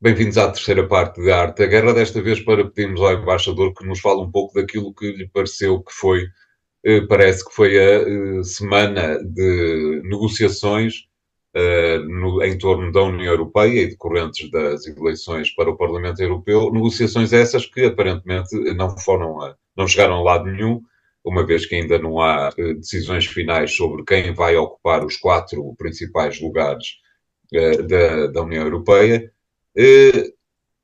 Bem-vindos à terceira parte da Arte da Guerra, desta vez para pedirmos ao embaixador que nos fale um pouco daquilo que lhe pareceu que foi, parece que foi a semana de negociações em torno da União Europeia e decorrentes das eleições para o Parlamento Europeu, negociações essas que aparentemente não chegaram a lado nenhum, uma vez que ainda não há decisões finais sobre quem vai ocupar os quatro principais lugares da União Europeia. Eh,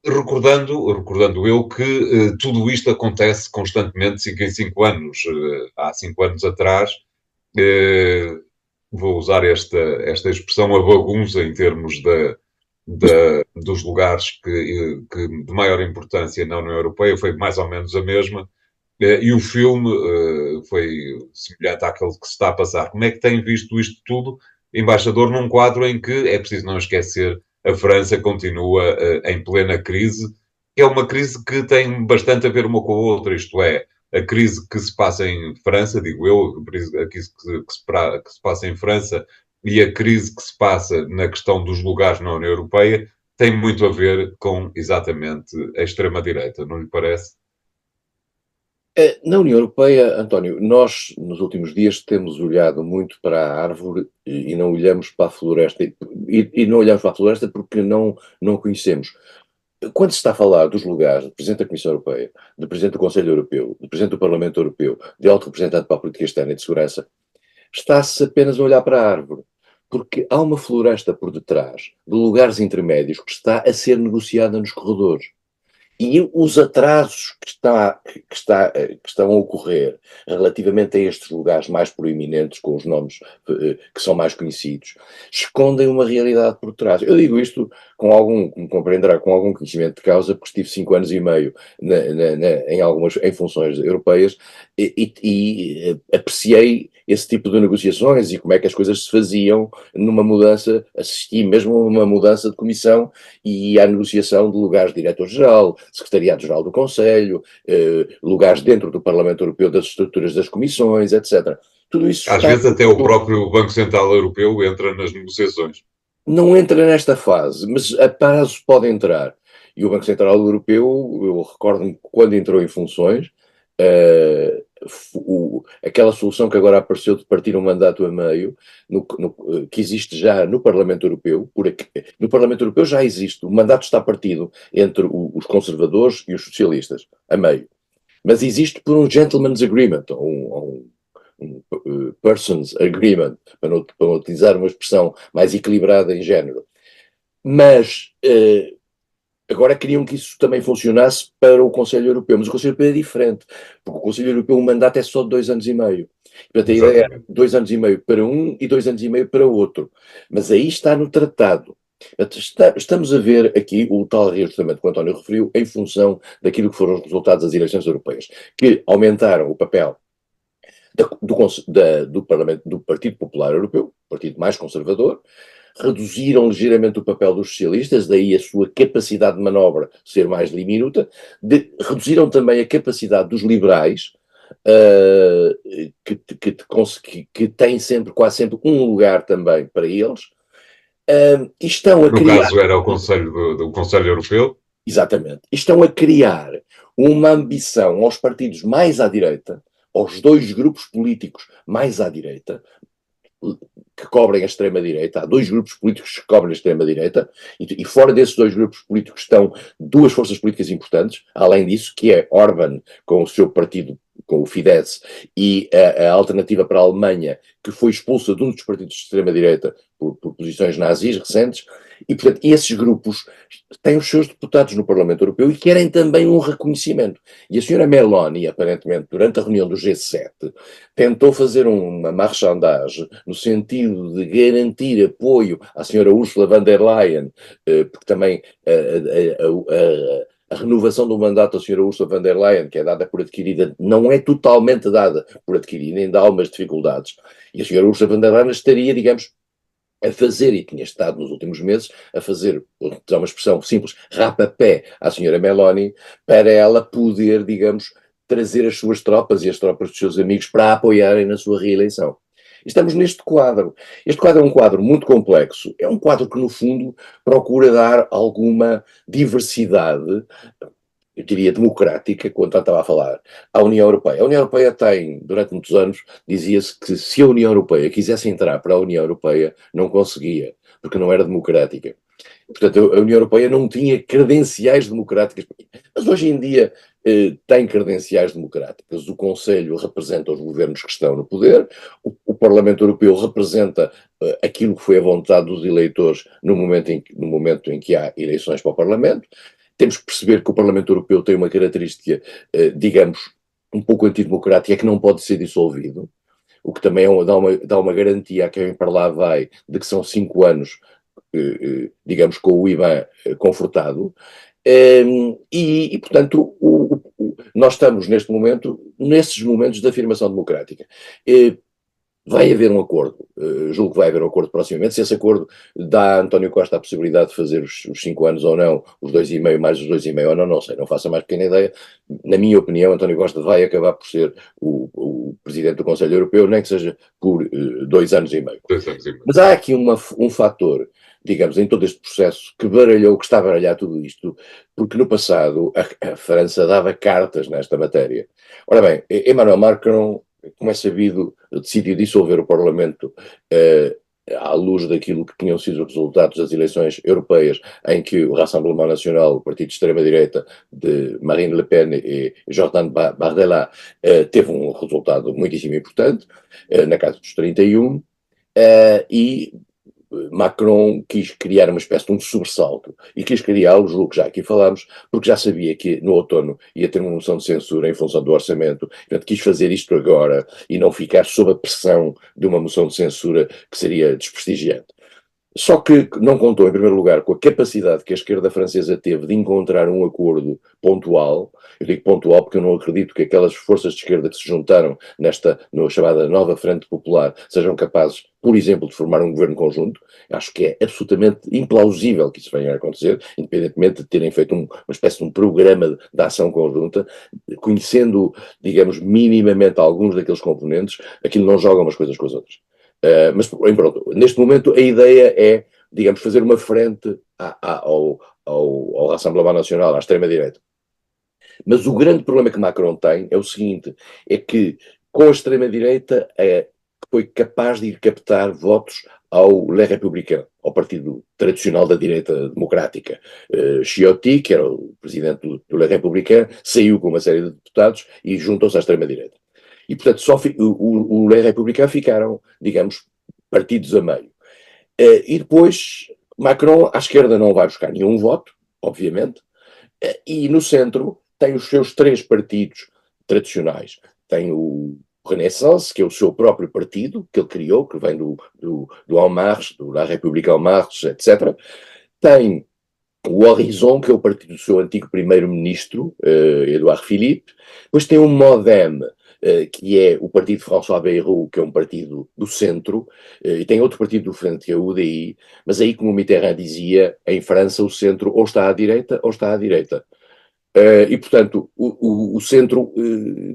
recordando eu que tudo isto acontece constantemente, 5 em 5 anos. Há 5 anos atrás, eh, vou usar esta expressão, a bagunça em termos dos lugares que de maior importância na União Europeia foi mais ou menos a mesma. E o filme foi semelhante àquele que se está a passar. Como é que tem visto isto tudo, embaixador, num quadro em que, é preciso não esquecer, a França continua em plena crise, que é uma crise que tem bastante a ver uma com a outra, isto é, a crise que se passa em França, digo eu, a crise que se passa em França e a crise que se passa na questão dos lugares na União Europeia tem muito a ver com exatamente a extrema-direita, não lhe parece? Na União Europeia, António, nós nos últimos dias temos olhado muito para a árvore e não olhamos para a floresta. E não olhamos para a floresta porque não conhecemos. Quando se está a falar dos lugares do Presidente da Comissão Europeia, do Presidente do Conselho Europeu, do Presidente do Parlamento Europeu, de Alto Representante para a Política Externa e de Segurança, está-se apenas a olhar para a árvore. Porque há uma floresta por detrás, de lugares intermédios, que está a ser negociada nos corredores. E os atrasos que estão a ocorrer relativamente a estes lugares mais proeminentes, com os nomes que são mais conhecidos, escondem uma realidade por trás. Eu digo isto como compreenderá, com algum conhecimento de causa, porque estive 5 anos e meio em funções europeias e apreciei esse tipo de negociações e como é que as coisas se faziam numa mudança, assisti mesmo a uma mudança de comissão e à negociação de lugares de diretor-geral, secretariado-geral do Conselho, lugares dentro do Parlamento Europeu das estruturas das comissões, etc. Tudo isso Às vezes até o próprio Banco Central Europeu entra nas negociações. não entra nesta fase, mas a prazo pode entrar. E o Banco Central Europeu, eu recordo-me quando entrou em funções, aquela solução que agora apareceu de partir um mandato a meio, que existe já no Parlamento Europeu, no Parlamento Europeu já existe, o mandato está partido entre os conservadores e os socialistas, a meio. Mas existe por um gentleman's agreement, um person's agreement, para não utilizar uma expressão mais equilibrada em género. Mas agora queriam que isso também funcionasse para o Conselho Europeu, mas o Conselho Europeu é diferente, porque o Conselho Europeu o mandato é só de 2 anos e meio. Portanto, a ideia é 2 anos e meio para um e 2 anos e meio para o outro. Mas aí está no tratado. Estamos a ver aqui o tal reajustamento que o António referiu em função daquilo que foram os resultados das eleições europeias, que aumentaram o papel do Parlamento, do Partido Popular Europeu, partido mais conservador, reduziram ligeiramente o papel dos socialistas, daí a sua capacidade de manobra ser mais diminuta, reduziram também a capacidade dos liberais, que têm sempre, quase sempre, um lugar também para eles, e estão a criar... No caso era o Conselho do Conselho Europeu. Exatamente. E estão a criar uma ambição aos partidos mais à direita, aos dois grupos políticos mais à direita, que cobrem a extrema-direita. Há 2 grupos políticos que cobrem a extrema-direita, e fora desses 2 grupos políticos estão 2 forças políticas importantes, além disso, que é Orbán com o seu partido, com o Fidesz, e a Alternativa para a Alemanha, que foi expulsa de um dos partidos de extrema-direita por posições nazis recentes, e portanto esses grupos têm os seus deputados no Parlamento Europeu e querem também um reconhecimento. E a senhora Meloni, aparentemente, durante a reunião do G7, tentou fazer uma marchandage no sentido de garantir apoio à senhora Ursula von der Leyen, porque também a renovação do mandato da senhora Ursula von der Leyen, que é dada por adquirida, não é totalmente dada por adquirida, ainda há algumas dificuldades. E a senhora Ursula von der Leyen estaria, digamos, a fazer, e tinha estado nos últimos meses, a fazer, vou usar uma expressão simples, rapapé à senhora Meloni, para ela poder, digamos, trazer as suas tropas e as tropas dos seus amigos para a apoiarem na sua reeleição. Estamos neste quadro. Este quadro é um quadro muito complexo, é um quadro que, no fundo, procura dar alguma diversidade, eu diria democrática, quando eu estava a falar, à União Europeia. A União Europeia tem, durante muitos anos, dizia-se que se a União Europeia quisesse entrar para a União Europeia, não conseguia, porque não era democrática. Portanto, a União Europeia não tinha credenciais democráticas. Mas hoje em dia tem credenciais democráticas. O Conselho representa os governos que estão no poder, o Parlamento Europeu representa aquilo que foi a vontade dos eleitores no momento em que há eleições para o Parlamento. Temos que perceber que o Parlamento Europeu tem uma característica, digamos, um pouco antidemocrática, que não pode ser dissolvido, o que também dá uma garantia a quem para lá vai de que são 5 anos, digamos, com o IBAN confortado. Portanto, nós estamos neste momento, nesses momentos de afirmação democrática. Vai haver um acordo, julgo que vai haver um acordo proximamente. Se esse acordo dá a António Costa a possibilidade de fazer os 5 anos ou não, os 2,5 mais os 2,5 ou não, não sei, não faço a mais pequena ideia. Na minha opinião, António Costa vai acabar por ser o presidente do Conselho Europeu, nem que seja por 2 anos e meio. 2 anos e meio. Mas há aqui um fator, digamos, em todo este processo que está a baralhar tudo isto, porque no passado a França dava cartas nesta matéria. Ora bem, Emmanuel Macron, como é sabido, decidiu dissolver o Parlamento à luz daquilo que tinham sido os resultados das eleições europeias, em que o Rassemblement National, o partido de extrema-direita de Marine Le Pen e Jordan Bardella, teve um resultado muitíssimo importante, na casa dos 31, e Macron quis criar uma espécie de um sobressalto, e quis criá-lo, julgo que já aqui falámos, porque já sabia que no outono ia ter uma moção de censura em função do orçamento, portanto quis fazer isto agora e não ficar sob a pressão de uma moção de censura que seria desprestigiante. Só que não contou, em primeiro lugar, com a capacidade que a esquerda francesa teve de encontrar um acordo pontual. Eu digo pontual porque eu não acredito que aquelas forças de esquerda que se juntaram na chamada Nova Frente Popular sejam capazes, por exemplo, de formar um governo conjunto. Acho que é absolutamente implausível que isso venha a acontecer, independentemente de terem feito uma espécie de um programa de ação conjunta, conhecendo, digamos, minimamente alguns daqueles componentes, aquilo não joga umas coisas com as outras. Mas pronto, neste momento a ideia é, digamos, fazer uma frente ao Rassemblement Nacional, à extrema-direita. Mas o grande problema que Macron tem é o seguinte, é que com a extrema-direita foi capaz de ir captar votos ao Les Républicains, ao partido tradicional da direita democrática. Ciotti, que era o presidente do Les Républicains, saiu com uma série de deputados e juntou-se à extrema-direita. E, portanto, o Les Républicains ficaram, digamos, partidos a meio. E depois, Macron, à esquerda, não vai buscar nenhum voto, obviamente, e no centro tem os seus 3 partidos tradicionais. Tem o Renaissance, que é o seu próprio partido, que ele criou, que vem do En Marche, do La République En Marche, etc. Tem o Horizon, que é o partido do seu antigo primeiro-ministro, Edouard Philippe. Depois tem o Modem, que é o partido de François Bayrou, que é um partido do centro, e tem outro partido do frente, que é o UDI, mas aí, como o Mitterrand dizia, em França o centro ou está à direita ou está à direita. E, portanto, o centro,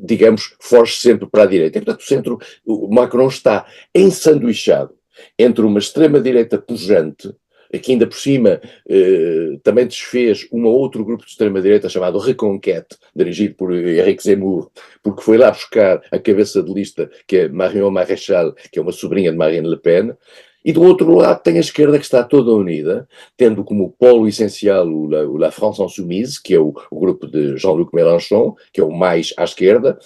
digamos, foge sempre para a direita. E, portanto, o Macron está ensanduichado entre uma extrema-direita pujante, que ainda por cima também desfez um outro grupo de extrema-direita chamado Reconquête, dirigido por Éric Zemmour, porque foi lá buscar a cabeça de lista, que é Marion Maréchal, que é uma sobrinha de Marine Le Pen. E do outro lado tem a esquerda, que está toda unida, tendo como polo essencial o La France Insoumise, que é o grupo de Jean-Luc Mélenchon, que é o mais à esquerda,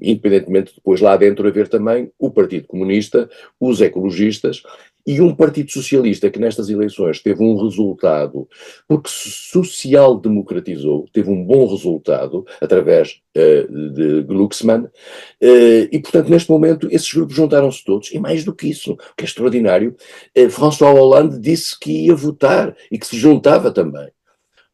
independentemente de depois lá dentro haver também o Partido Comunista, os ecologistas, e um Partido Socialista que nestas eleições teve um resultado, porque se social-democratizou, teve um bom resultado através de Glucksmann, e portanto neste momento esses grupos juntaram-se todos, e mais do que isso, o que é extraordinário, François Hollande disse que ia votar e que se juntava também.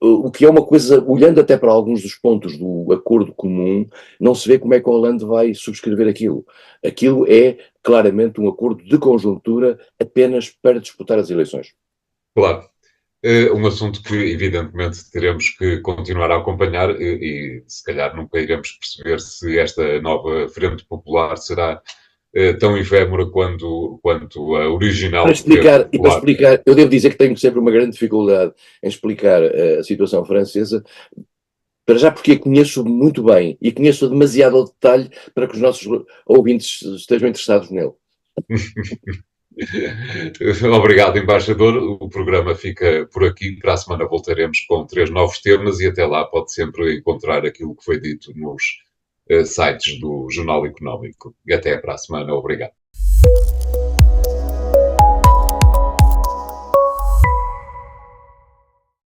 O que é uma coisa, olhando até para alguns dos pontos do acordo comum, não se vê como é que a Hollande vai subscrever aquilo. Aquilo é claramente um acordo de conjuntura apenas para disputar as eleições. Claro. Um assunto que, evidentemente, teremos que continuar a acompanhar e se calhar nunca iremos perceber se esta nova Frente Popular será tão efêmera quanto a original Para de Pedro explicar, e para Popular. explicar, eu devo dizer que tenho sempre uma grande dificuldade em explicar a situação francesa, para já porque a conheço muito bem e conheço demasiado ao detalhe para que os nossos ouvintes estejam interessados nele. Obrigado, embaixador. O programa fica por aqui. Para a semana voltaremos com 3 novos temas e até lá pode sempre encontrar aquilo que foi dito nos sites do Jornal Económico. E até para a semana. Obrigado.